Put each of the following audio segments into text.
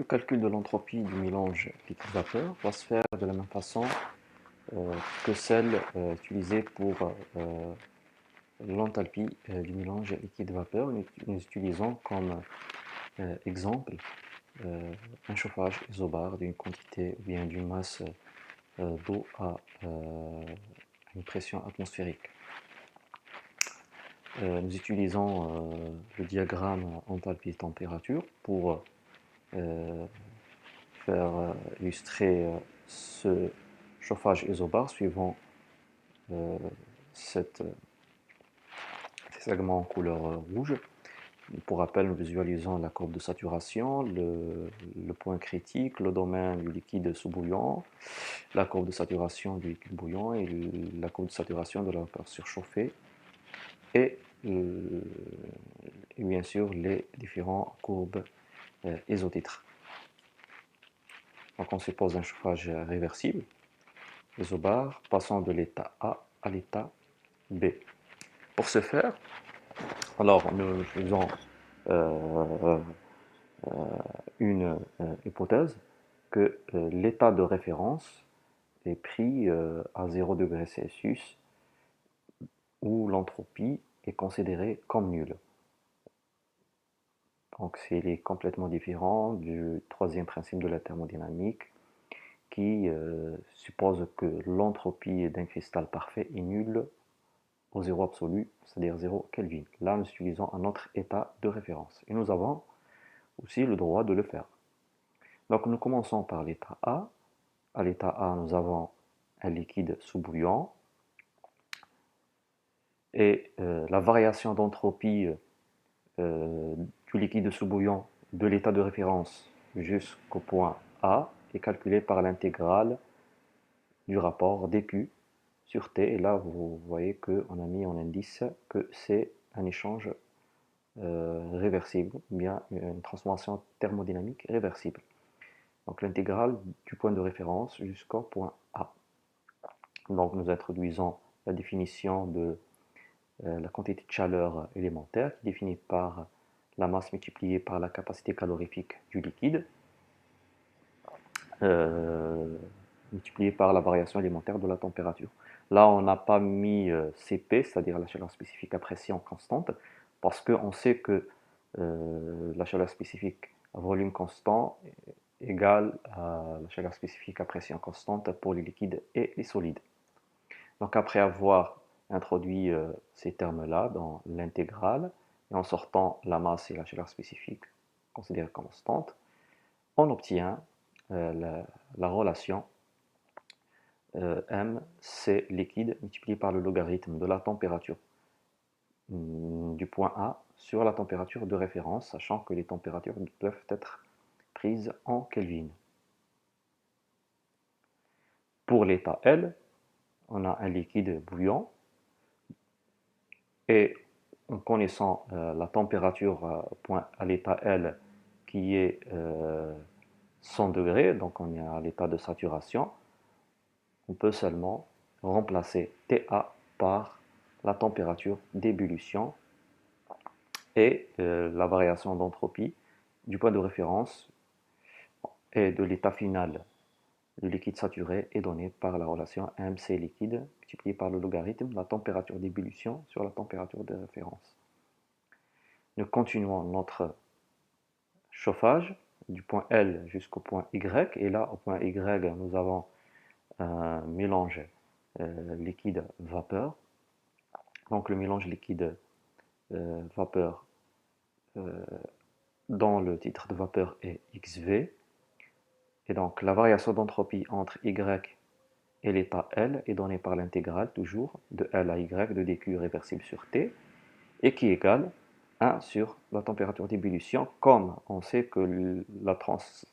Le calcul de l'entropie du mélange liquide-vapeur va se faire de la même façon que celle utilisée pour l'enthalpie du mélange liquide-vapeur. Nous utilisons comme exemple un chauffage isobare d'une quantité ou bien d'une masse d'eau à une pression atmosphérique. Nous utilisons le diagramme enthalpie-température pour faire illustrer ce chauffage isobare suivant ces segments en couleur rouge. Pour rappel, nous visualisons la courbe de saturation, le point critique, le domaine du liquide sous-bouillant, la courbe de saturation du liquide bouillant et la courbe de saturation de la vapeur surchauffée et bien sûr les différentes courbes isotitres. Donc on suppose un chauffage réversible, isobare, passant de l'état A à l'état B. Pour ce faire, alors nous faisons une hypothèse que l'état de référence est pris à 0 degré Celsius où l'entropie est considérée comme nulle. Donc il est complètement différent du troisième principe de la thermodynamique qui suppose que l'entropie d'un cristal parfait est nulle au zéro absolu, c'est-à-dire 0 Kelvin. Là, nous utilisons un autre état de référence. Et nous avons aussi le droit de le faire. Donc nous commençons par l'état A. À l'état A, nous avons un liquide sous-bouillant. Et la variation d'entropie du liquide sous-bouillant de l'état de référence jusqu'au point A est calculée par l'intégrale du rapport dQ sur T. Et là, vous voyez qu'on a mis en indice que c'est un échange réversible, ou bien une transformation thermodynamique réversible. Donc l'intégrale du point de référence jusqu'au point A. Donc nous introduisons la définition de la quantité de chaleur élémentaire qui est définie par la masse multipliée par la capacité calorifique du liquide multipliée par la variation élémentaire de la température. Là, on n'a pas mis Cp, c'est-à-dire la chaleur spécifique à pression constante, parce qu'on sait que la chaleur spécifique à volume constant est égale à la chaleur spécifique à pression constante pour les liquides et les solides. Donc après avoir introduit ces termes-là dans l'intégrale, et en sortant la masse et la chaleur spécifique considérées constantes, on obtient la relation M, c'est liquide multiplié par le logarithme de la température du point A sur la température de référence, sachant que les températures peuvent être prises en Kelvin. Pour l'état L, on a un liquide bouillant et en connaissant la température à l'état L qui est 100 degrés, donc on est à l'état de saturation, on peut seulement remplacer TA par la température d'ébullition et la variation d'entropie du point de référence et de l'état final du liquide saturé est donnée par la relation MC liquide multipliée par le logarithme de la température d'ébullition sur la température de référence. Nous continuons notre chauffage du point L jusqu'au point Y, et là au point Y nous avons un mélange liquide-vapeur. Donc le mélange liquide-vapeur dans le titre de vapeur est XV. Et donc la variation d'entropie entre Y et l'état L est donnée par l'intégrale toujours de L à Y de dQ réversible sur T et qui égale 1 sur la température d'ébullition, comme on sait que la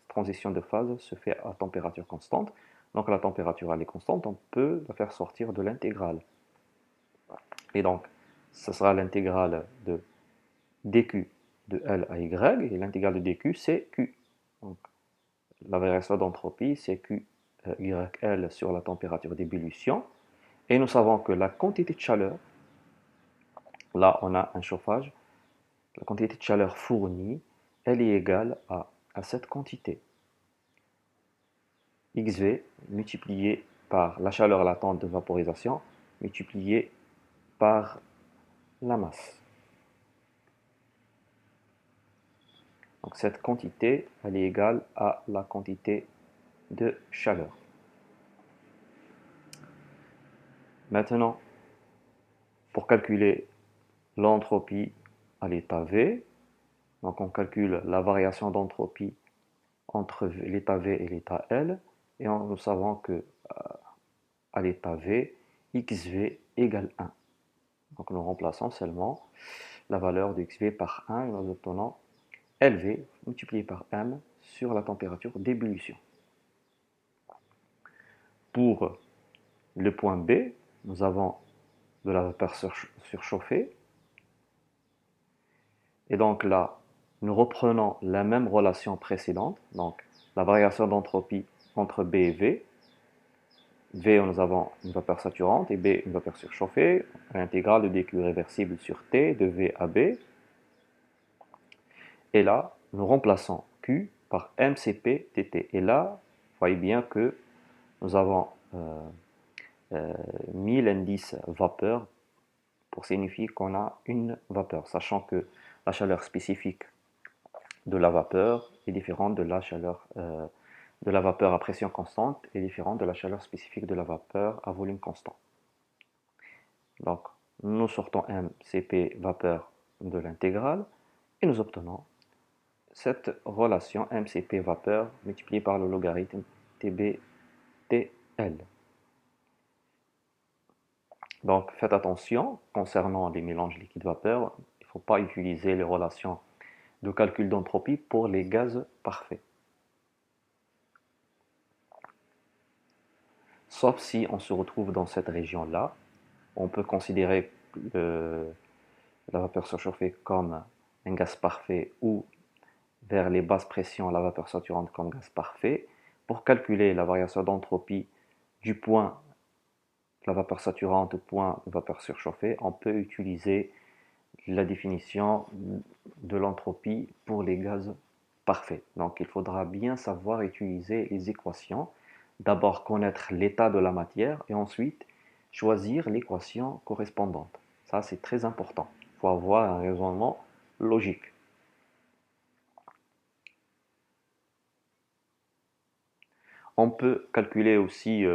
transition de phase se fait à température constante. Donc la température elle est constante, on peut la faire sortir de l'intégrale. Et donc, ce sera l'intégrale de dQ de L à Y, et l'intégrale de dQ c'est Q. Donc, la variation d'entropie c'est Q YL sur la température d'ébullition. Et nous savons que la quantité de chaleur, là on a un chauffage, la quantité de chaleur fournie, elle est égale à à cette quantité. XV multiplié par la chaleur latente de vaporisation multiplié par la masse. Donc cette quantité, elle est égale à la quantité de chaleur. Maintenant, pour calculer l'entropie à l'état V, donc on calcule la variation d'entropie entre l'état V et l'état L, et nous savons que à l'état V, XV égale 1. Donc nous remplaçons seulement la valeur de XV par 1 et nous obtenons LV multiplié par M sur la température d'ébullition. Pour le point B, nous avons de la vapeur surchauffée. Et donc là, nous reprenons la même relation précédente, donc la variation d'entropie entre B et V. V, nous avons une vapeur saturante et B, une vapeur surchauffée. L'intégrale de dQ réversible sur T de V à B. Et là, nous remplaçons Q par MCP dt. Et là, vous voyez bien que nous avons mis l'indice vapeur pour signifier qu'on a une vapeur, sachant que la chaleur spécifique de la vapeur est différente de la chaleur de la vapeur à pression constante est différente de la chaleur spécifique de la vapeur à volume constant. Donc, nous sortons MCP vapeur de l'intégrale et nous obtenons cette relation MCP vapeur multipliée par le logarithme TB/TL. Donc faites attention, concernant les mélanges liquide-vapeur, il ne faut pas utiliser les relations de calcul d'entropie pour les gaz parfaits. Sauf si on se retrouve dans cette région-là, on peut considérer la vapeur surchauffée comme un gaz parfait ou vers les basses pressions la vapeur saturante comme gaz parfait. Pour calculer la variation d'entropie du point la vapeur saturante au point de vapeur surchauffée, on peut utiliser la définition de l'entropie pour les gaz parfaits. Donc il faudra bien savoir utiliser les équations. D'abord connaître l'état de la matière et ensuite choisir l'équation correspondante. Ça c'est très important. Il faut avoir un raisonnement logique. On peut calculer aussi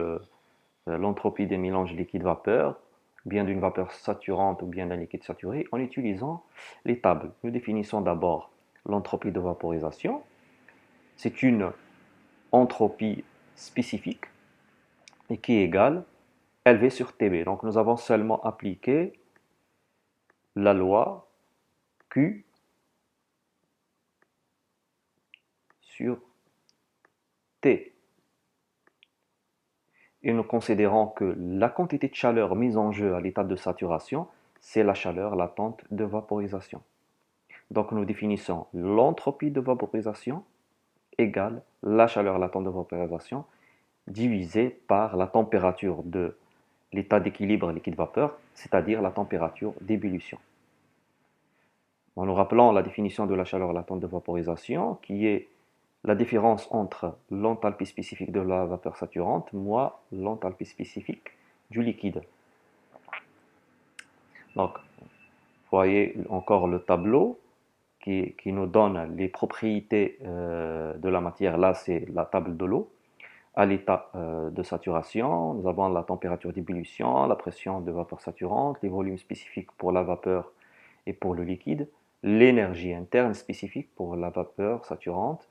l'entropie des mélanges liquide-vapeur, bien d'une vapeur saturante ou bien d'un liquide saturé, en utilisant les tables. Nous définissons d'abord l'entropie de vaporisation. C'est une entropie spécifique et qui est égale LV sur TB. Donc nous avons seulement appliqué la loi Q sur T. Et nous considérons que la quantité de chaleur mise en jeu à l'état de saturation, c'est la chaleur latente de vaporisation. Donc nous définissons l'entropie de vaporisation égale la chaleur latente de vaporisation divisée par la température de l'état d'équilibre liquide-vapeur, c'est-à-dire la température d'ébullition. En nous rappelant la définition de la chaleur latente de vaporisation, qui est la différence entre l'enthalpie spécifique de la vapeur saturante moins l'enthalpie spécifique du liquide. Donc, vous voyez encore le tableau qui nous donne les propriétés de la matière. Là, c'est la table de l'eau. À l'état de saturation, nous avons la température d'ébullition, la pression de vapeur saturante, les volumes spécifiques pour la vapeur et pour le liquide, l'énergie interne spécifique pour la vapeur saturante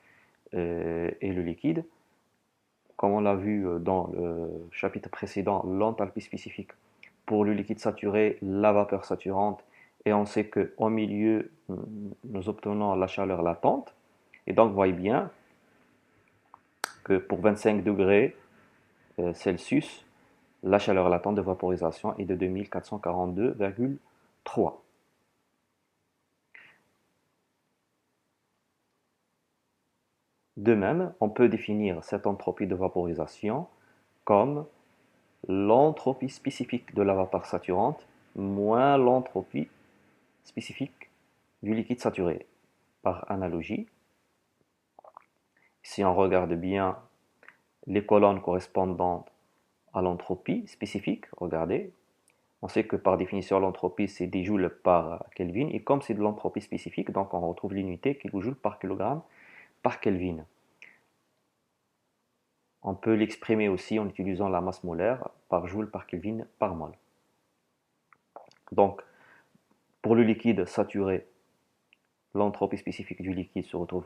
et le liquide. Comme on l'a vu dans le chapitre précédent, l'enthalpie spécifique pour le liquide saturé, la vapeur saturante, et on sait qu'au milieu, nous obtenons la chaleur latente. Et donc, vous voyez bien que pour 25 degrés Celsius, la chaleur latente de vaporisation est de 2442,3. De même, on peut définir cette entropie de vaporisation comme l'entropie spécifique de la vapeur saturante moins l'entropie spécifique du liquide saturé. Par analogie, Si on regarde bien les colonnes correspondantes à l'entropie spécifique, regardez, on sait que par définition l'entropie c'est des joules par Kelvin, et comme c'est de l'entropie spécifique, donc on retrouve l'unité kilojoules par kilogramme par Kelvin. On peut l'exprimer aussi en utilisant la masse molaire par joule par Kelvin par mol. Donc, pour le liquide saturé, l'entropie spécifique du liquide se retrouve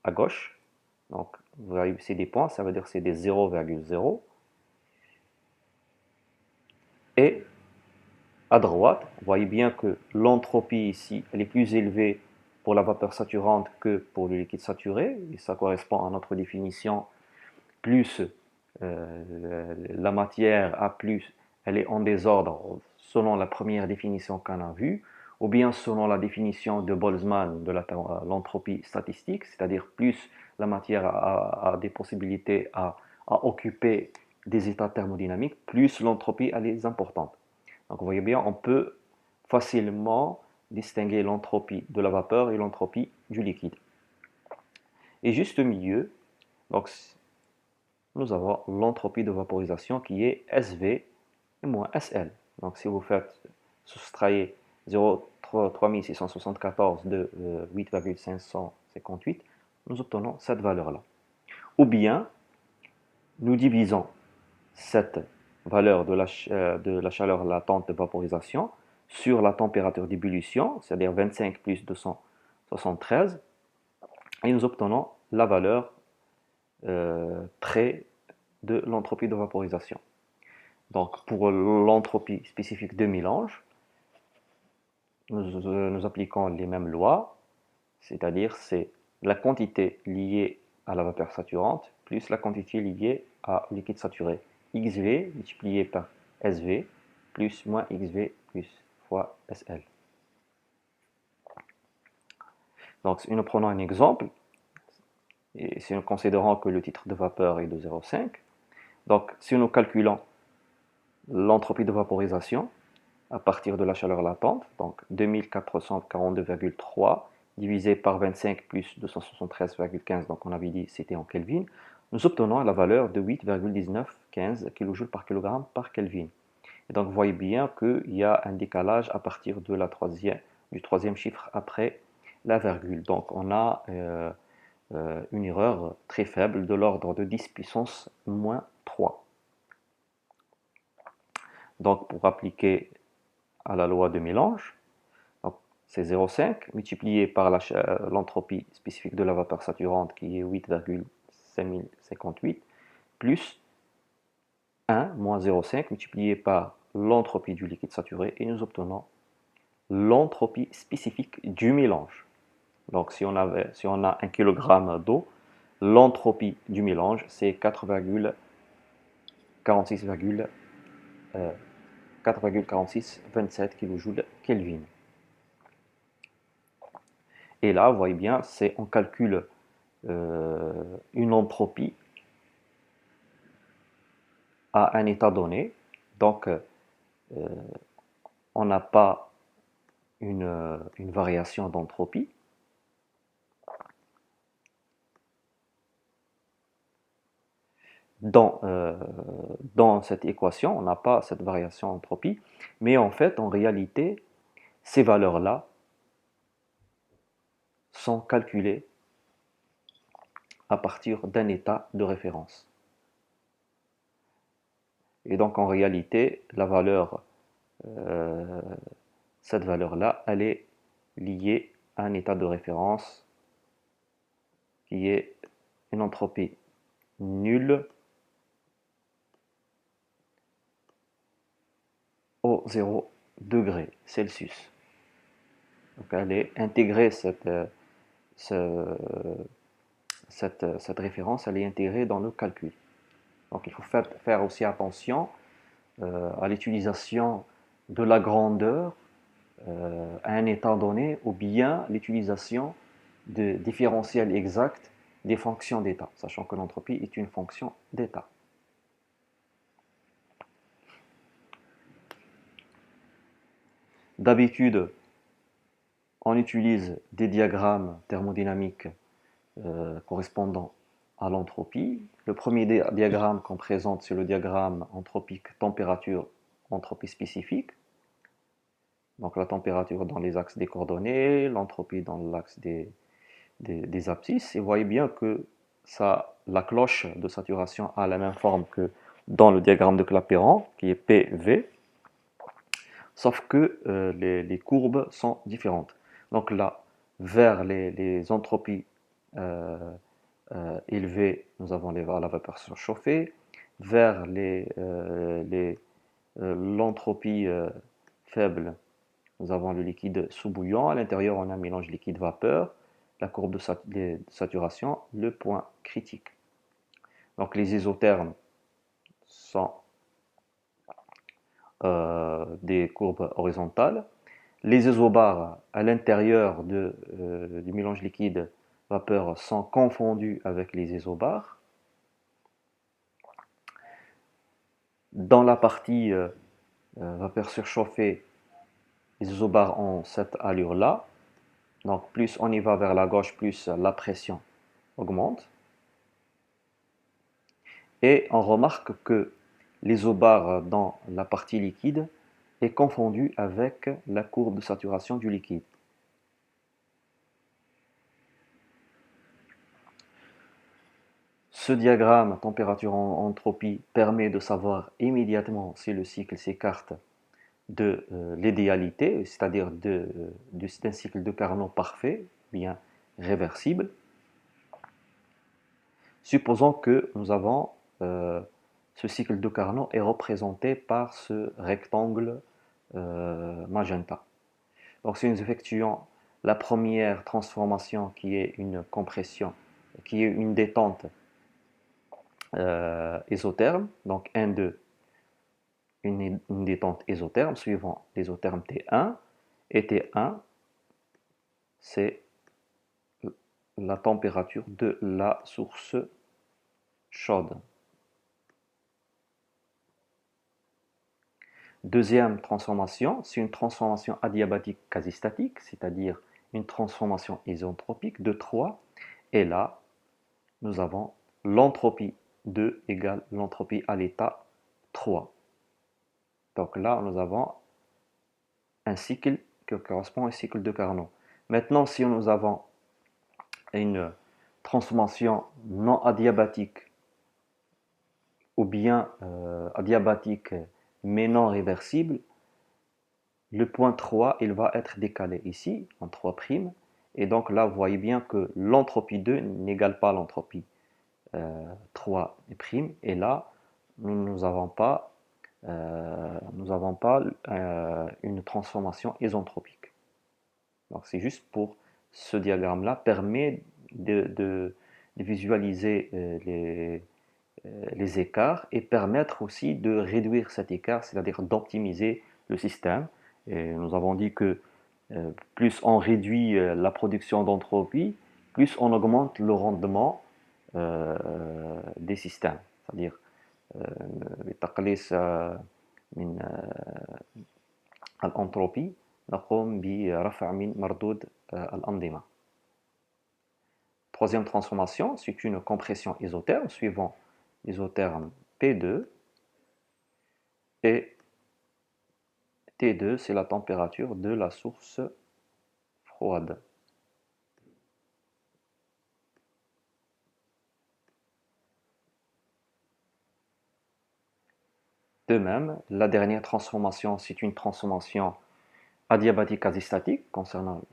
à gauche. Donc, vous voyez, c'est des points, ça veut dire que c'est des 0,0. Et à droite, vous voyez bien que l'entropie ici, elle est plus élevée pour la vapeur saturante que pour le liquide saturé. Et ça correspond à notre définition. Plus la matière A+, elle est en désordre selon la première définition qu'on a vue, ou bien selon la définition de Boltzmann de l'entropie statistique, c'est-à-dire plus la matière a des possibilités à occuper des états thermodynamiques, plus l'entropie elle est importante. Donc vous voyez bien, on peut facilement distinguer l'entropie de la vapeur et l'entropie du liquide. Et juste au milieu, donc, nous avons l'entropie de vaporisation qui est SV moins SL. Donc si vous faites soustrayer 3674 de 8,558, nous obtenons cette valeur-là. Ou bien, nous divisons cette valeur de la chaleur latente de vaporisation sur la température d'ébullition, c'est-à-dire 25 plus 273, et nous obtenons la valeur trait de l'entropie de vaporisation. Donc pour l'entropie spécifique de mélange, nous appliquons les mêmes lois, c'est-à-dire c'est la quantité liée à la vapeur saturante plus la quantité liée à liquide saturé. XV multiplié par SV plus moins XV plus fois SL. Donc si nous prenons un exemple, et si nous considérons que le titre de vapeur est de 0,5, donc si nous calculons l'entropie de vaporisation à partir de la chaleur latente, donc 2442,3 divisé par 25 plus 273,15, donc on avait dit c'était en Kelvin, nous obtenons la valeur de 8,1915 kJ par kilogramme par Kelvin. Et donc vous voyez bien qu'il y a un décalage à partir de du troisième chiffre après la virgule. Donc on a une erreur très faible de l'ordre de 10 puissance moins 3. Donc pour appliquer à la loi de mélange, c'est 0,5 multiplié par l'entropie spécifique de la vapeur saturante qui est 8,5058 plus 1 moins 0,5 multiplié par l'entropie du liquide saturé et nous obtenons l'entropie spécifique du mélange. Donc si on a 1 kg d'eau, l'entropie du mélange c'est 4,4627 kJ Kelvin. Et là, vous voyez bien, on calcule une entropie à un état donné. Donc, on n'a pas une variation d'entropie. Dans cette équation, on n'a pas cette variation d'entropie. Mais en fait, en réalité, ces valeurs-là sont calculées à partir d'un état de référence. Et donc en réalité, cette valeur-là, elle est liée à un état de référence qui est une entropie nulle au 0 degré Celsius. Donc elle est intégrée, cette référence, elle est intégrée dans le calcul. Donc il faut faire aussi attention à l'utilisation de la grandeur à un état donné, ou bien l'utilisation de différentiels exacts des fonctions d'état, sachant que l'entropie est une fonction d'état. D'habitude, on utilise des diagrammes thermodynamiques correspondant à l'entropie. Le premier diagramme qu'on présente, c'est le diagramme anthropique température, entropie spécifique. Donc la température dans les axes des coordonnées, l'entropie dans l'axe des abscisses. Et vous voyez bien que la cloche de saturation a la même forme que dans le diagramme de Clapeyron, qui est PV, sauf que les courbes sont différentes. Donc là, vers les entropies élevées, nous avons la vapeur surchauffée. Vers l'entropie faible, nous avons le liquide sous-bouillant. À l'intérieur, on a un mélange liquide-vapeur, la courbe de saturation, le point critique. Donc les isothermes sont des courbes horizontales. Les isobars à l'intérieur du mélange liquide-vapeur sont confondus avec les isobars. Dans la partie vapeur surchauffée, les isobars ont cette allure-là. Donc plus on y va vers la gauche, plus la pression augmente. Et on remarque que l'isobar dans la partie liquide est confondu avec la courbe de saturation du liquide. Ce diagramme température-entropie permet de savoir immédiatement si le cycle s'écarte de l'idéalité, c'est-à-dire d'un cycle de Carnot parfait, bien réversible. Supposons que nous avons ce cycle de Carnot est représenté par ce rectangle magenta. Donc si nous effectuons la première transformation qui est une compression, qui est une détente isotherme, donc N2, une détente isotherme suivant l'isotherme T1, et T1, c'est la température de la source chaude. Deuxième transformation, c'est une transformation adiabatique quasi-statique, c'est-à-dire une transformation isentropique de 3. Et là, nous avons l'entropie 2 égale l'entropie à l'état 3. Donc là, nous avons un cycle qui correspond à un cycle de Carnot. Maintenant, si nous avons une transformation non adiabatique ou bien adiabatique mais non réversible, le point 3, il va être décalé ici, en 3', et donc là, vous voyez bien que l'entropie 2 n'égale pas l'entropie 3', et là, nous n'avons pas, une transformation isentropique. Donc c'est juste pour ce diagramme-là, permet de visualiser les écarts et permettre aussi de réduire cet écart, c'est-à-dire d'optimiser le système. Et nous avons dit que plus on réduit la production d'entropie, plus on augmente le rendement des systèmes. C'est-à-dire بتقليص من الأنتروبي نقوم برفع من مردود الأنظمة. Troisième transformation, c'est une compression isotherme suivant l'isotherme P2, et T2, c'est la température de la source froide. De même, la dernière transformation, c'est une transformation adiabatique quasi-statique concernant le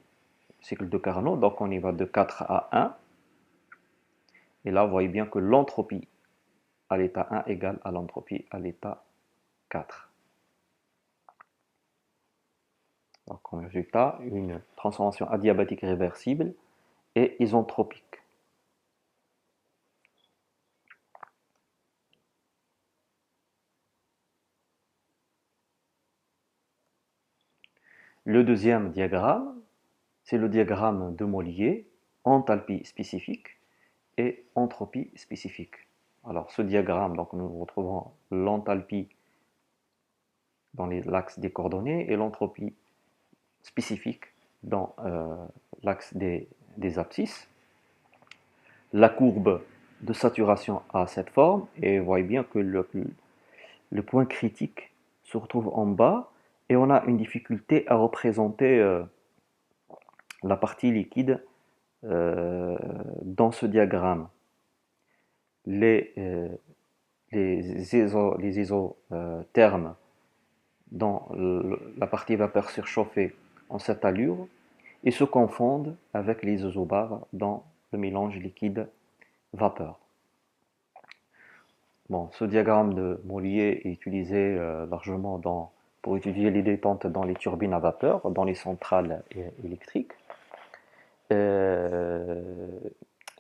cycle de Carnot. Donc on y va de 4 à 1. Et là, vous voyez bien que l'entropie à l'état 1 égale à l'entropie à l'état 4. Donc comme résultat, une transformation adiabatique réversible et isentropique. Le deuxième diagramme, c'est le diagramme de Mollier, enthalpie spécifique et entropie spécifique. Alors ce diagramme, donc nous retrouvons l'enthalpie dans l'axe des coordonnées et l'entropie spécifique dans l'axe des abscisses. La courbe de saturation à cette forme, et vous voyez bien que le point critique se retrouve en bas, et on a une difficulté à représenter la partie liquide dans ce diagramme. Les, euh, les isothermes dans la partie vapeur surchauffée ont cette allure et se confondent avec les isobars dans le mélange liquide-vapeur. Bon, ce diagramme de Mollier est utilisé largement pour étudier les détentes dans les turbines à vapeur, dans les centrales électriques. Euh,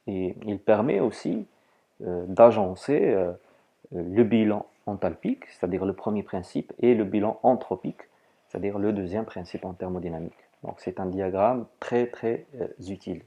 et il permet aussi d'agencer le bilan enthalpique, c'est-à-dire le premier principe, et le bilan anthropique, c'est-à-dire le deuxième principe en thermodynamique. Donc c'est un diagramme très utile.